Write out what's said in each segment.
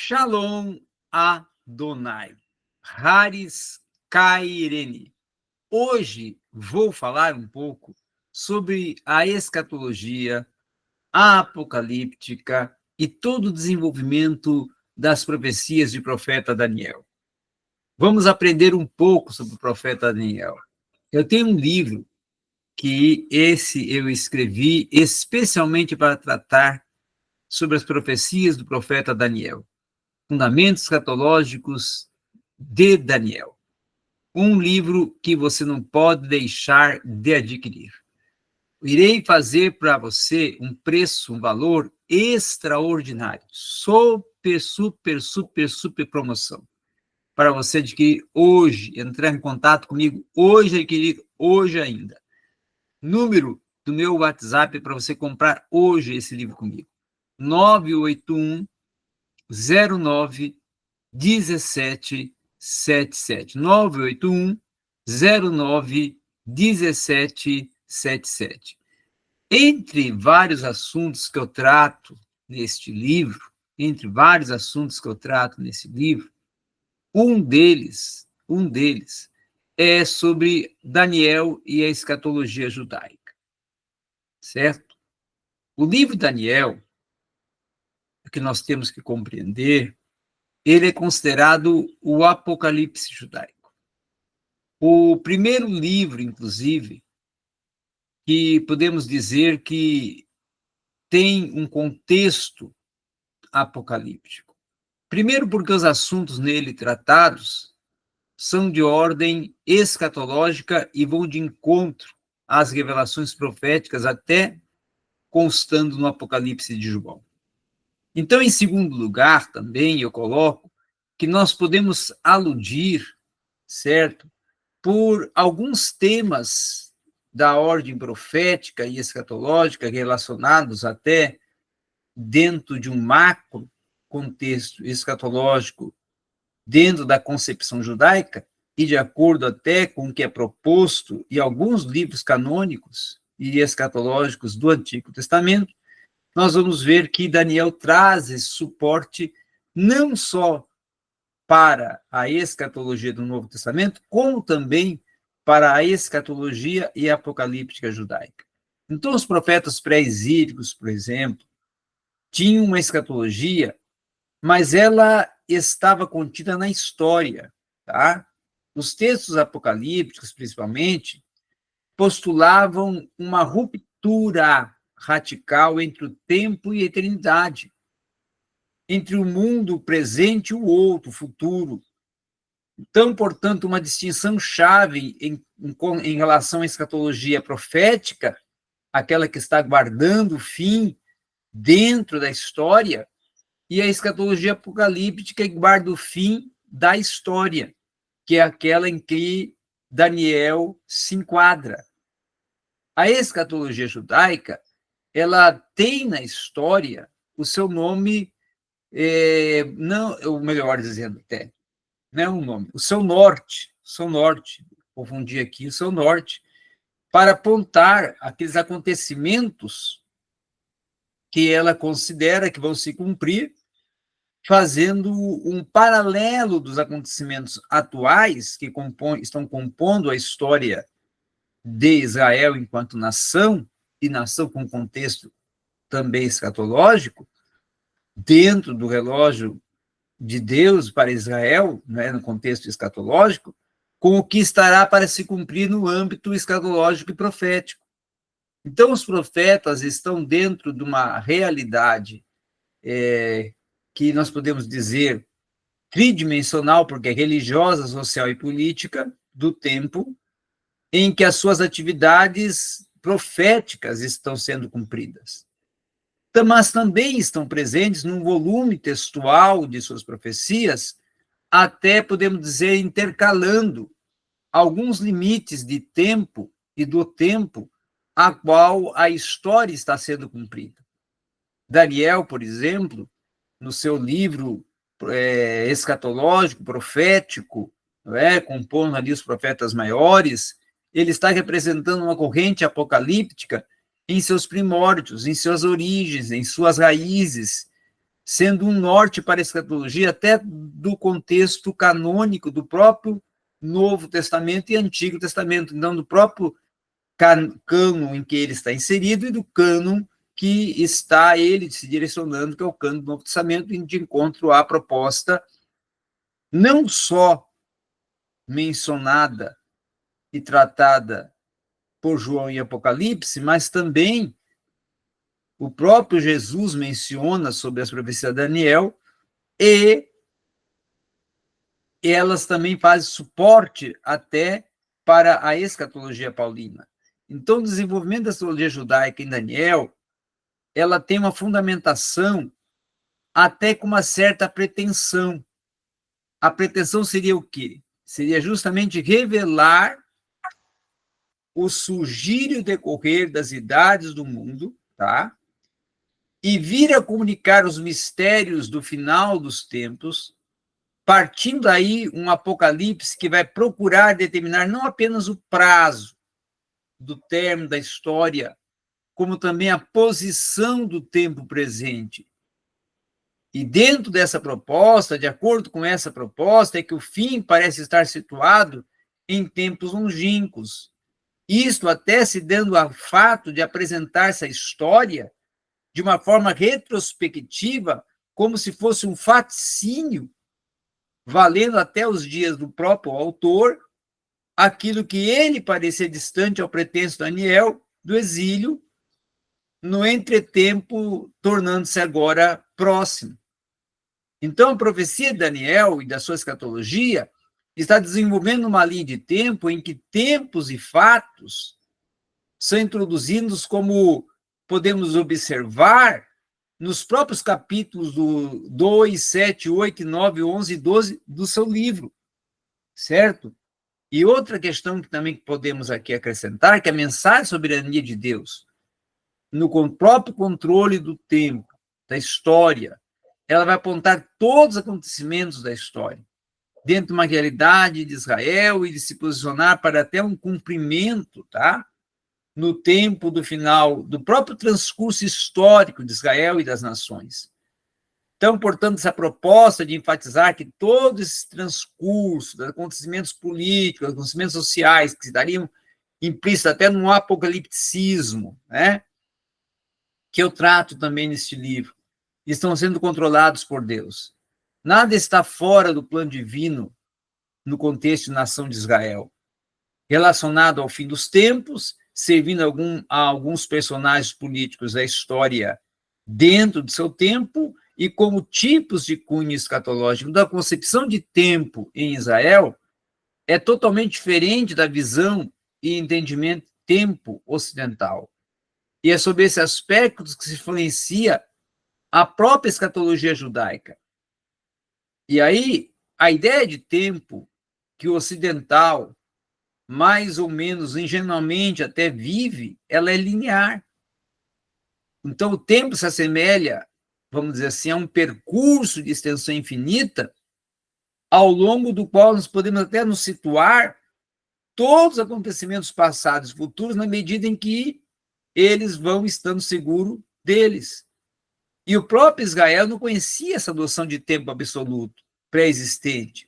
Shalom Adonai, Haris Kairene. Hoje vou falar um pouco sobre a escatologia, a apocalíptica e todo o desenvolvimento das profecias de profeta Daniel. Vamos aprender um pouco sobre o profeta Daniel. Eu tenho um livro que eu escrevi especialmente para tratar sobre as profecias do profeta Daniel. Fundamentos Escatológicos de Daniel. Um livro que você não pode deixar de adquirir. Irei fazer para você um preço, um valor extraordinário. Super promoção. Para você adquirir hoje, entrar em contato comigo hoje, adquirir hoje ainda. Número do meu WhatsApp para você comprar hoje esse livro comigo. 981 09 1777 981 09 1777. Entre vários assuntos que eu trato neste livro, um deles é sobre Daniel e a escatologia judaica, certo? O livro de Daniel, que nós temos que compreender, ele é considerado o Apocalipse judaico. O primeiro livro, inclusive, que podemos dizer que tem um contexto apocalíptico. Primeiro, porque os assuntos nele tratados são de ordem escatológica e vão de encontro às revelações proféticas, até constando no Apocalipse de João. Então, em segundo lugar, também eu coloco que nós podemos aludir, certo, por alguns temas da ordem profética e escatológica relacionados até dentro de um macro contexto escatológico dentro da concepção judaica e de acordo até com o que é proposto em alguns livros canônicos e escatológicos do Antigo Testamento, nós vamos ver que Daniel traz esse suporte não só para a escatologia do Novo Testamento, como também para a escatologia e a apocalíptica judaica. Então, os profetas pré-exílicos, por exemplo, tinham uma escatologia, mas ela estava contida na história, tá? Os textos apocalípticos, principalmente, postulavam uma ruptura radical entre o tempo e a eternidade, entre o mundo presente e o outro, o futuro. Então, portanto, uma distinção chave em relação à escatologia profética, aquela que está guardando o fim dentro da história, e a escatologia apocalíptica que guarda o fim da história, que é aquela em que Daniel se enquadra. A escatologia judaica, ela tem na história o seu nome, não, ou melhor dizendo até, não é um nome, o seu norte, confundi aqui, o seu norte, para apontar aqueles acontecimentos que ela considera que vão se cumprir, fazendo um paralelo dos acontecimentos atuais que estão compondo a história de Israel enquanto nação, e nação com contexto também escatológico, dentro do relógio de Deus para Israel, né, no contexto escatológico, com o que estará para se cumprir no âmbito escatológico e profético. Então, os profetas estão dentro de uma realidade que nós podemos dizer tridimensional, porque é religiosa, social e política, do tempo, em que as suas atividades proféticas estão sendo cumpridas. Mas também estão presentes num volume textual de suas profecias, até, podemos dizer, intercalando alguns limites de tempo e do tempo a qual a história está sendo cumprida. Daniel, por exemplo, no seu livro escatológico, profético, compondo ali os profetas maiores, ele está representando uma corrente apocalíptica em seus primórdios, em suas origens, em suas raízes, sendo um norte para a escatologia até do contexto canônico do próprio Novo Testamento e Antigo Testamento, então do próprio cânon em que ele está inserido e do cânon que está ele se direcionando, que é o cânon do Novo Testamento, de encontro à proposta não só mencionada e tratada por João em Apocalipse, mas também o próprio Jesus menciona sobre as profecias de Daniel, e elas também fazem suporte até para a escatologia paulina. Então, o desenvolvimento da escatologia judaica em Daniel, ela tem uma fundamentação até com uma certa pretensão. A pretensão seria o quê? Seria justamente revelar o surgir e o decorrer das idades do mundo, tá? E vir a comunicar os mistérios do final dos tempos, partindo daí um apocalipse que vai procurar determinar não apenas o prazo do término da história, como também a posição do tempo presente. E dentro dessa proposta, de acordo com essa proposta, é que o fim parece estar situado em tempos longínquos. Isto até se dando ao fato de apresentar essa história de uma forma retrospectiva, como se fosse um faticínio, valendo até os dias do próprio autor, aquilo que ele parecia distante ao pretenso Daniel, do exílio, no entretempo, tornando-se agora próximo. Então, a profecia de Daniel e da sua escatologia está desenvolvendo uma linha de tempo em que tempos e fatos são introduzidos como podemos observar nos próprios capítulos do 2, 7, 8, 9, 11 e 12 do seu livro, certo? E outra questão que também podemos aqui acrescentar, que a mensagem soberania de Deus, no próprio controle do tempo, da história, ela vai apontar todos os acontecimentos da história, dentro de uma realidade de Israel e de se posicionar para até um cumprimento, tá? No tempo do final, do próprio transcurso histórico de Israel e das nações. Então, portanto, essa proposta de enfatizar que todo esse transcurso dos acontecimentos políticos, acontecimentos sociais, que se dariam implícito até no apocalipticismo, né? Que eu trato também neste livro, estão sendo controlados por Deus. Nada está fora do plano divino no contexto de nação de Israel, relacionado ao fim dos tempos, servindo a alguns personagens políticos da história dentro do seu tempo e como tipos de cunho escatológico. Da concepção de tempo em Israel é totalmente diferente da visão e entendimento de tempo ocidental. E é sobre esse aspecto que se influencia a própria escatologia judaica. E aí, a ideia de tempo que o ocidental, mais ou menos ingenuamente até vive, ela é linear. Então, o tempo se assemelha, vamos dizer assim, a um percurso de extensão infinita, ao longo do qual nós podemos até nos situar todos os acontecimentos passados e futuros, na medida em que eles vão estando seguros deles. E o próprio Israel não conhecia essa noção de tempo absoluto, pré-existente,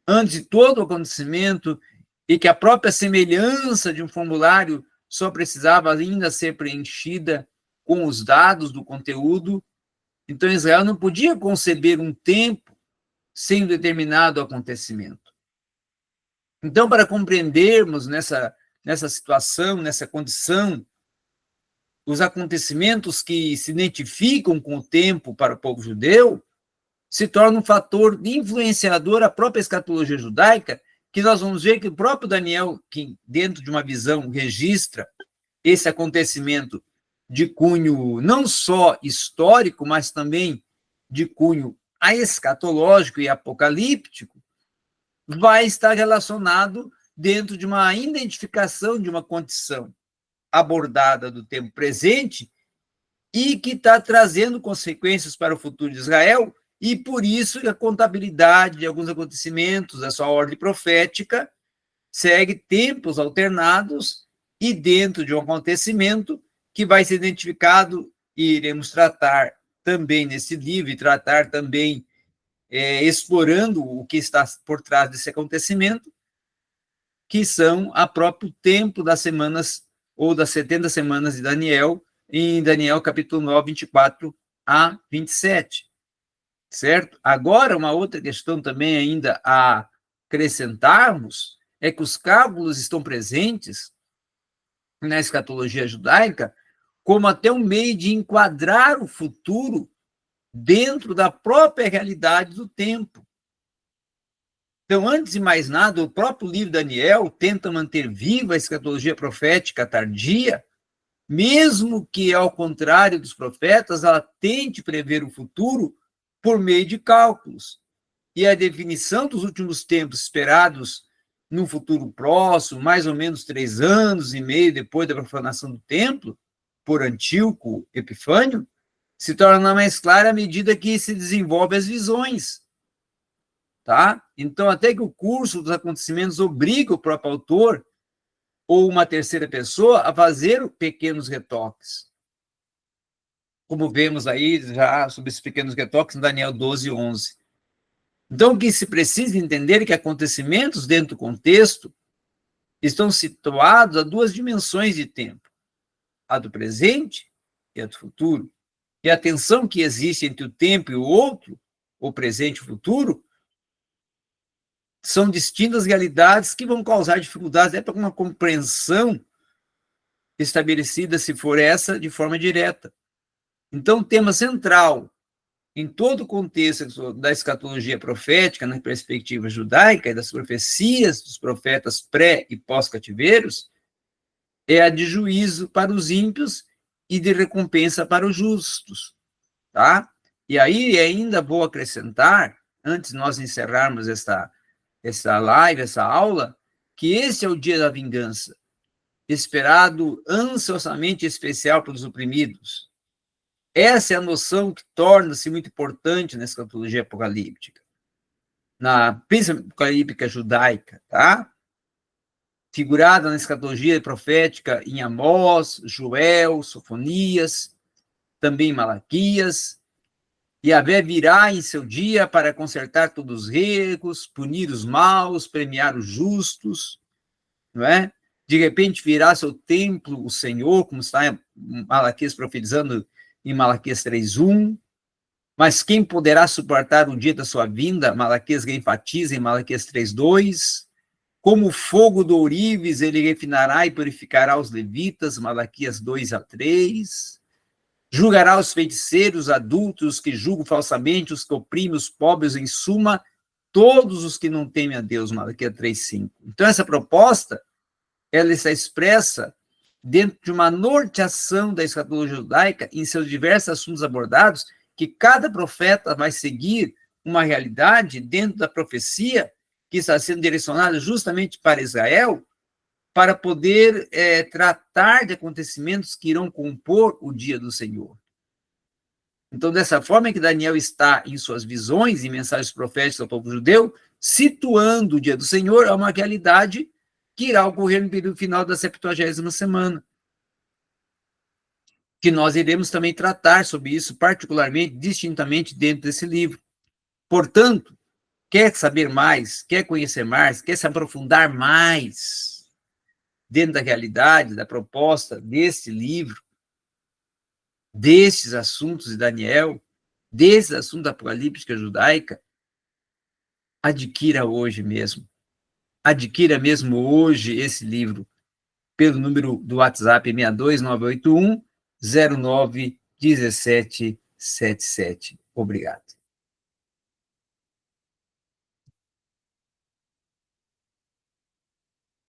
antes de todo o acontecimento, e que a própria semelhança de um formulário só precisava ainda ser preenchida com os dados do conteúdo. Então, Israel não podia conceber um tempo sem um determinado acontecimento. Então, para compreendermos nessa situação, nessa condição, os acontecimentos que se identificam com o tempo para o povo judeu, se torna um fator influenciador à própria escatologia judaica, que nós vamos ver que o próprio Daniel, que dentro de uma visão registra esse acontecimento de cunho não só histórico, mas também de cunho escatológico e apocalíptico, vai estar relacionado dentro de uma identificação de uma condição abordada do tempo presente e que está trazendo consequências para o futuro de Israel, e por isso a contabilidade de alguns acontecimentos da sua ordem profética segue tempos alternados e dentro de um acontecimento que vai ser identificado e iremos tratar também nesse livro e tratar também, explorando o que está por trás desse acontecimento, que são a próprio tempo das semanas, ou das 70 semanas de Daniel, em Daniel capítulo 9, 24 a 27, certo? Agora, uma outra questão também ainda a acrescentarmos é que os cálculos estão presentes na escatologia judaica como até um meio de enquadrar o futuro dentro da própria realidade do tempo. Então, antes de mais nada, o próprio livro de Daniel tenta manter viva a escatologia profética tardia, mesmo que, ao contrário dos profetas, ela tente prever o futuro por meio de cálculos. E a definição dos últimos tempos esperados no futuro próximo, mais ou menos 3 anos e meio depois da profanação do templo, por Antíoco Epifânio, se torna mais clara à medida que se desenvolvem as visões. Tá? Então, até que o curso dos acontecimentos obriga o próprio autor ou uma terceira pessoa a fazer pequenos retoques. Como vemos aí já sobre esses pequenos retoques em Daniel 12, 11. Então, o que se precisa entender é que acontecimentos dentro do contexto estão situados a 2 dimensões de tempo, a do presente e a do futuro. E a tensão que existe entre o tempo e o outro, o presente e o futuro, são distintas realidades que vão causar dificuldades até para uma compreensão estabelecida, se for essa, de forma direta. Então, o tema central em todo o contexto da escatologia profética, na perspectiva judaica e das profecias dos profetas pré- e pós-cativeiros, é a de juízo para os ímpios e de recompensa para os justos. Tá? E aí ainda vou acrescentar, antes de nós encerrarmos essa live, essa aula, que esse é o dia da vingança, esperado ansiosamente especial pelos oprimidos. Essa é a noção que torna-se muito importante na escatologia apocalíptica, principalmente apocalíptica judaica, tá? Figurada na escatologia profética em Amós, Joel, Sofonias, também Malaquias. Yahvé virá em seu dia para consertar todos os erros, punir os maus, premiar os justos, não é? De repente virá seu templo o Senhor, como está em Malaquias profetizando em Malaquias 3:1. Mas quem poderá suportar o dia da sua vinda? Malaquias enfatiza em Malaquias 3:2. Como o fogo do ourives, ele refinará e purificará os levitas, Malaquias 2-3. Julgará os feiticeiros, adultos, que julgam falsamente, os que oprimem os pobres, em suma, todos os que não temem a Deus, Malaquias 3:5. Então, essa proposta, ela está expressa dentro de uma norteação da escatologia judaica em seus diversos assuntos abordados, que cada profeta vai seguir uma realidade dentro da profecia que está sendo direcionada justamente para Israel, para poder tratar de acontecimentos que irão compor o dia do Senhor. Então, dessa forma é que Daniel está, em suas visões e mensagens proféticas ao povo judeu, situando o dia do Senhor a uma realidade que irá ocorrer no período final da 70ª semana. Que nós iremos também tratar sobre isso, particularmente, distintamente, dentro desse livro. Portanto, quer saber mais, quer conhecer mais, quer se aprofundar mais dentro da realidade, da proposta deste livro, destes assuntos de Daniel, desses assuntos da apocalíptica judaica, adquira hoje mesmo. Adquira mesmo hoje esse livro pelo número do WhatsApp 62981 091777. Obrigado.